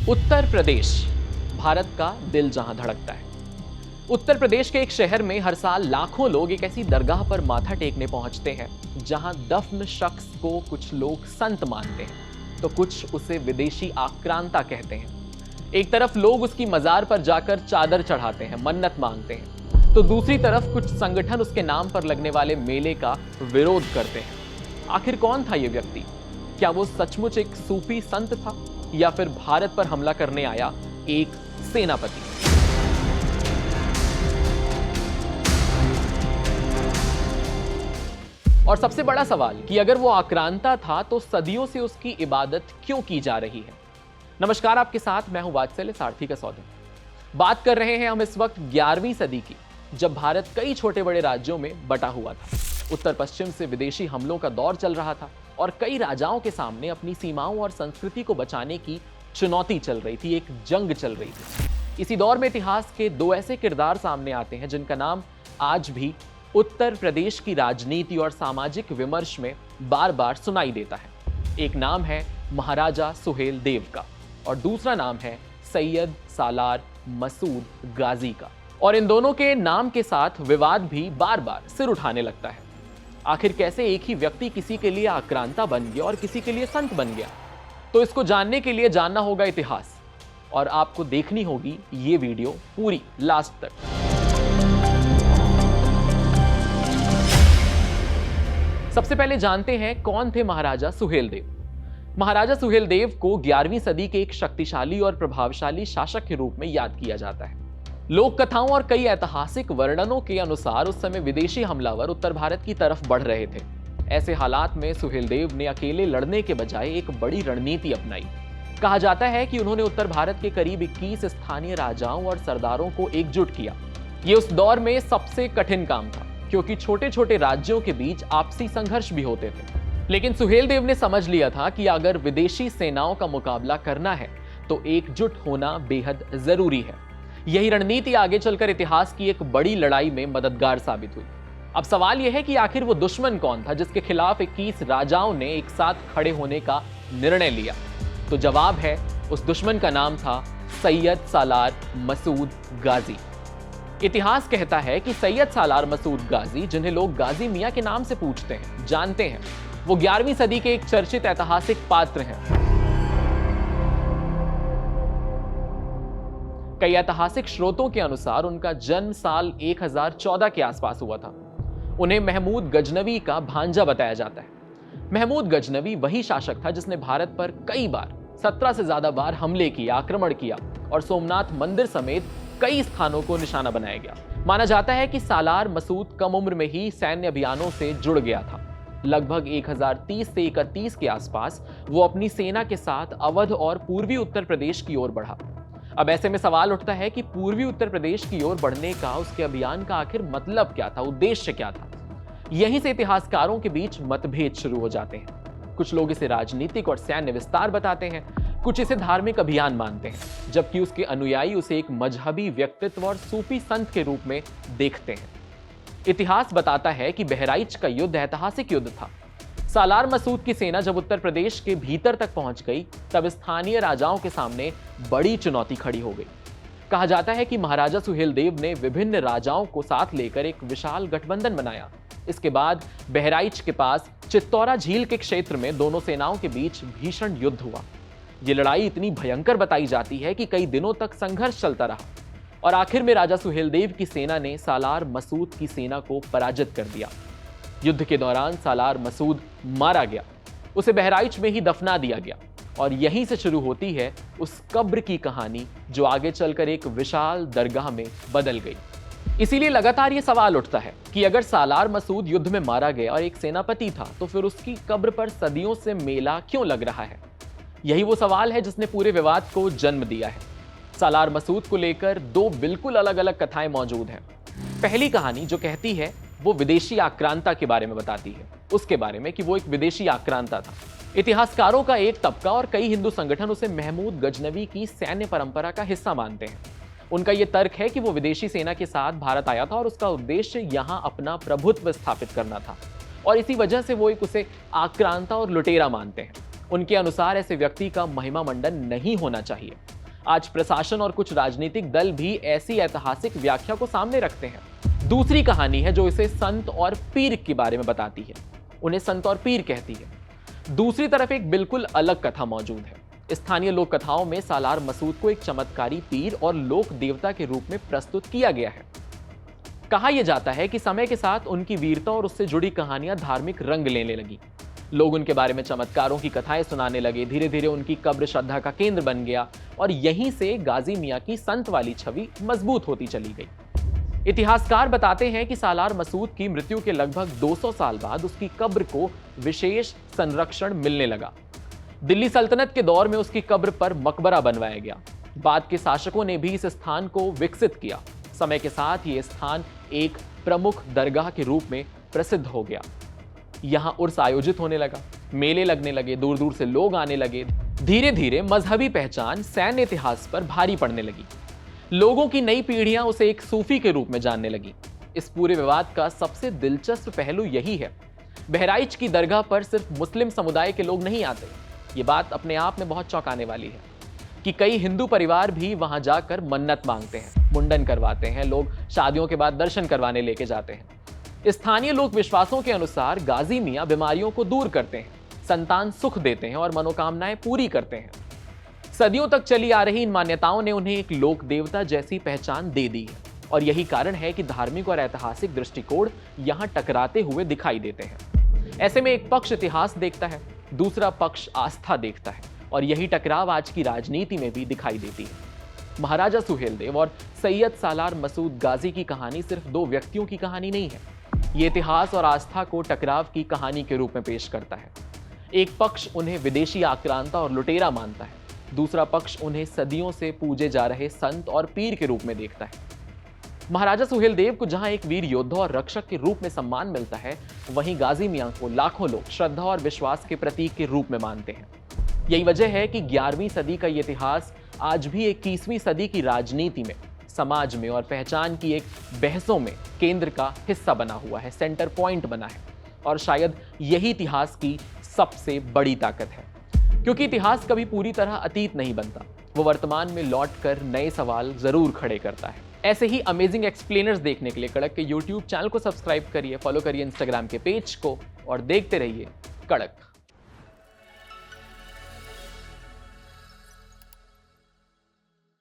उत्तर प्रदेश भारत का दिल जहां धड़कता है। उत्तर प्रदेश के एक शहर में हर साल लाखों लोग एक ऐसी दरगाह पर माथा टेकने पहुंचते हैं जहां दफन शख्स को कुछ लोग संत मानते हैं तो कुछ उसे विदेशी आक्रांता कहते हैं। एक तरफ लोग उसकी मजार पर जाकर चादर चढ़ाते हैं, मन्नत मांगते हैं, तो दूसरी तरफ कुछ संगठन उसके नाम पर लगने वाले मेले का विरोध करते हैं। आखिर कौन था यह व्यक्ति? क्या वो सचमुच एक सूफी संत था या फिर भारत पर हमला करने आया एक सेनापति? और सबसे बड़ा सवाल कि अगर वो आक्रांता था तो सदियों से उसकी इबादत क्यों की जा रही है? नमस्कार, आपके साथ मैं हूं वात्सल्य सारथी कसौदे। बात कर रहे हैं हम इस वक्त 11वीं सदी की, जब भारत कई छोटे बड़े राज्यों में बटा हुआ था। उत्तर पश्चिम से विदेशी हमलों का दौर चल रहा था और कई राजाओं के सामने अपनी सीमाओं और संस्कृति को बचाने की चुनौती चल रही थी, एक जंग चल रही थी। इसी दौर में इतिहास के दो ऐसे किरदार सामने आते हैं जिनका नाम आज भी उत्तर प्रदेश की राजनीति और सामाजिक विमर्श में बार बार सुनाई देता है। एक नाम है महाराजा सुहेलदेव का और दूसरा नाम है सैयद सालार मसूद गाजी का। और इन दोनों के नाम के साथ विवाद भी बार बार सिर उठाने लगता है। आखिर कैसे एक ही व्यक्ति किसी के लिए आक्रांता बन गया और किसी के लिए संत बन गया? तो इसको जानने के लिए जानना होगा इतिहास और आपको देखनी होगी ये वीडियो पूरी लास्ट तक। सबसे पहले जानते हैं कौन थे महाराजा सुहेलदेव। महाराजा सुहेलदेव को 11वीं सदी के एक शक्तिशाली और प्रभावशाली शासक के रूप में याद किया जाता है। लोक कथाओं और कई ऐतिहासिक वर्णनों के अनुसार उस समय विदेशी हमलावर उत्तर भारत की तरफ बढ़ रहे थे। ऐसे हालात में सुहेलदेव ने अकेले लड़ने के बजाय एक बड़ी रणनीति अपनाई। कहा जाता है कि उन्होंने उत्तर भारत के करीब 21 स्थानीय राजाओं और सरदारों को एकजुट किया। यह उस दौर में सबसे कठिन काम था क्योंकि छोटे छोटे राज्यों के बीच आपसी संघर्ष भी होते थे। लेकिन सुहेलदेव ने समझ लिया था कि अगर विदेशी सेनाओं का मुकाबला करना है तो एकजुट होना बेहद जरूरी है। यही रणनीति आगे चलकर इतिहास की एक बड़ी लड़ाई में मददगार साबित हुई। अब सवाल यह है कि आखिर वो दुश्मन कौन था जिसके खिलाफ 21 राजाओं ने एक साथ खड़े होने का निर्णय लिया? तो जवाब है, उस दुश्मन का नाम था सैयद सालार मसूद गाजी। इतिहास कहता है कि सैयद सालार मसूद गाजी, जिन्हें लोग गाजी मियां के नाम से पूछते हैं, जानते हैं, वो 11वीं सदी के एक चर्चित ऐतिहासिक पात्र हैं। कई ऐतिहासिक स्रोतों के अनुसार उनका जन्म साल 1014 के आसपास हुआ था। उन्हें महमूद गजनवी का भांजा बताया जाता है। महमूद गजनवी वही शासक था जिसने भारत पर कई बार, 17 से ज्यादा बार हमले किए, आक्रमण किया और सोमनाथ मंदिर समेत कई स्थानों को निशाना बनाया गया। माना जाता है कि सालार मसूद कम उम्र में ही सैन्य अभियानों से जुड़ गया था। लगभग 1030 से 31 के आसपास वो अपनी सेना के साथ अवध और पूर्वी उत्तर प्रदेश की ओर बढ़ा। अब ऐसे में सवाल उठता है कि पूर्वी उत्तर प्रदेश की ओर बढ़ने का उसके अभियान का आखिर मतलब क्या था, उद्देश्य क्या था? यहीं से इतिहासकारों के बीच मतभेद शुरू हो जाते हैं। कुछ लोग इसे राजनीतिक और सैन्य विस्तार बताते हैं, कुछ इसे धार्मिक अभियान मानते हैं, जबकि उसके अनुयायी उसे एक मजहबी व्यक्तित्व और सूफी संत के रूप में देखते हैं। इतिहास बताता है कि बहराइच का युद्ध ऐतिहासिक युद्ध था। सालार मसूद की सेना जब उत्तर प्रदेश के भीतर तक पहुंच गई तब स्थानीय राजाओं के सामने बड़ी चुनौती खड़ी हो गई। कहा जाता है कि महाराजा सुहेलदेव ने विभिन्न राजाओं को साथ लेकर एक विशाल गठबंधन बनाया। इसके बाद बहराइच के पास चित्तौरा झील के क्षेत्र में दोनों सेनाओं के बीच भीषण युद्ध हुआ। यह लड़ाई इतनी भयंकर बताई जाती है कि कई दिनों तक संघर्ष चलता रहा और आखिर में राजा सुहेलदेव की सेना ने सालार मसूद की सेना को पराजित कर दिया। युद्ध के दौरान सालार मसूद मारा गया, उसे बहराइच में ही दफना दिया गया और यहीं से शुरू होती है उस कब्र की कहानी जो आगे चलकर एक विशाल दरगाह में बदल गई। इसीलिए लगातार यह सवाल उठता है कि अगर सालार मसूद युद्ध में मारा गया और एक सेनापति था तो फिर उसकी कब्र पर सदियों से मेला क्यों लग रहा है? यही वो सवाल है जिसने पूरे विवाद को जन्म दिया है। सालार मसूद को लेकर दो बिल्कुल अलग अलग कथाएं मौजूद हैं। पहली कहानी जो कहती है वो विदेशी आक्रांता के बारे में बताती है, उसके बारे में कि वो एक विदेशी आक्रांता था। इतिहासकारों का एक तबका और कई हिंदू संगठन उसे महमूद गजनवी की सैन्य परंपरा का हिस्सा मानते हैं। उनका यह तर्क है कि वो विदेशी सेना के साथ भारत आया था और उसका उद्देश्य यहां अपना प्रभुत्व स्थापित करना था और इसी वजह से वो एक उसे आक्रांता और लुटेरा मानते हैं। उनके अनुसार ऐसे व्यक्ति का महिमा मंडन नहीं होना चाहिए आज प्रशासन और कुछ राजनीतिक दल भी ऐसी ऐतिहासिक व्याख्या को सामने रखते हैं। दूसरी कहानी है जो इसे संत और पीर के बारे में बताती है, उन्हें संत और पीर कहती है। दूसरी तरफ एक बिल्कुल अलग कथा मौजूद है। स्थानीय लोक कथाओं में सालार मसूद को एक चमत्कारी पीर और लोक देवता के रूप में प्रस्तुत किया गया है। कहा यह जाता है कि समय के साथ उनकी वीरता और उससे जुड़ी कहानियां धार्मिक रंग लेने लगी। लोग उनके बारे में चमत्कारों की कथाएं सुनाने लगे। धीरे धीरे उनकी कब्र श्रद्धा का केंद्र बन गया और यहीं से गाजी मियां की संत वाली छवि मजबूत होती चली गई। इतिहासकार बताते हैं कि सालार मसूद की मृत्यु के लगभग 200 साल बाद उसकी कब्र को विशेष संरक्षण मिलने लगा। दिल्ली सल्तनत के दौर में उसकी कब्र पर मकबरा बनवाया गया। बाद के शासकों ने भी इस स्थान को विकसित किया। समय के साथ ये स्थान एक प्रमुख दरगाह के रूप में प्रसिद्ध हो गया। यहां उर्स आयोजित होने लगा, मेले लगने लगे, दूर दूर से लोग आने लगे। धीरे धीरे मजहबी पहचान सैन्य इतिहास पर भारी पड़ने लगी। लोगों की नई पीढ़ियां उसे एक सूफी के रूप में जानने लगी। इस पूरे विवाद का सबसे दिलचस्प पहलू यही है, बहराइच की दरगाह पर सिर्फ मुस्लिम समुदाय के लोग नहीं आते। ये बात अपने आप में बहुत चौंकाने वाली है कि कई हिंदू परिवार भी वहां जाकर मन्नत मांगते हैं, मुंडन करवाते हैं, लोग शादियों के बाद दर्शन करवाने लेके जाते हैं। स्थानीय लोक विश्वासों के अनुसार गाजी मियां बीमारियों को दूर करते हैं, संतान सुख देते हैं और मनोकामनाएं पूरी करते हैं। सदियों तक चली आ रही इन मान्यताओं ने उन्हें एक लोक देवता जैसी पहचान दे दी है और यही कारण है कि धार्मिक और ऐतिहासिक दृष्टिकोण यहां टकराते हुए दिखाई देते हैं। ऐसे में एक पक्ष इतिहास देखता है, दूसरा पक्ष आस्था देखता है और यही टकराव आज की राजनीति में भी दिखाई देती है। महाराजा सुहेलदेव और सैयद सालार मसूद गाजी की कहानी सिर्फ दो व्यक्तियों की कहानी नहीं है, ये इतिहास और आस्था को टकराव की कहानी के रूप में पेश करता है। एक पक्ष उन्हें विदेशी आक्रांता और लुटेरा मानता है, दूसरा पक्ष उन्हें सदियों से पूजे जा रहे संत और पीर के रूप में देखता है। महाराजा सुहेलदेव को जहां एक वीर योद्धा और रक्षक के रूप में सम्मान मिलता है, वहीं गाजी मियां को लाखों लोग श्रद्धा और विश्वास के प्रतीक के रूप में मानते हैं। यही वजह है कि 11वीं सदी का ये इतिहास आज भी 21वीं सदी की राजनीति में, समाज में और पहचान की एक बहसों में केंद्र का हिस्सा बना हुआ है, सेंटर पॉइंट बना है। और शायद यही इतिहास की सबसे बड़ी ताकत है, क्योंकि इतिहास कभी पूरी तरह अतीत नहीं बनता, वो वर्तमान में लौटकर नए सवाल जरूर खड़े करता है। ऐसे ही अमेजिंग एक्सप्लेनर्स देखने के लिए कड़क के YouTube चैनल को सब्सक्राइब करिए, फॉलो करिए इंस्टाग्राम के पेज को और देखते रहिए कड़क।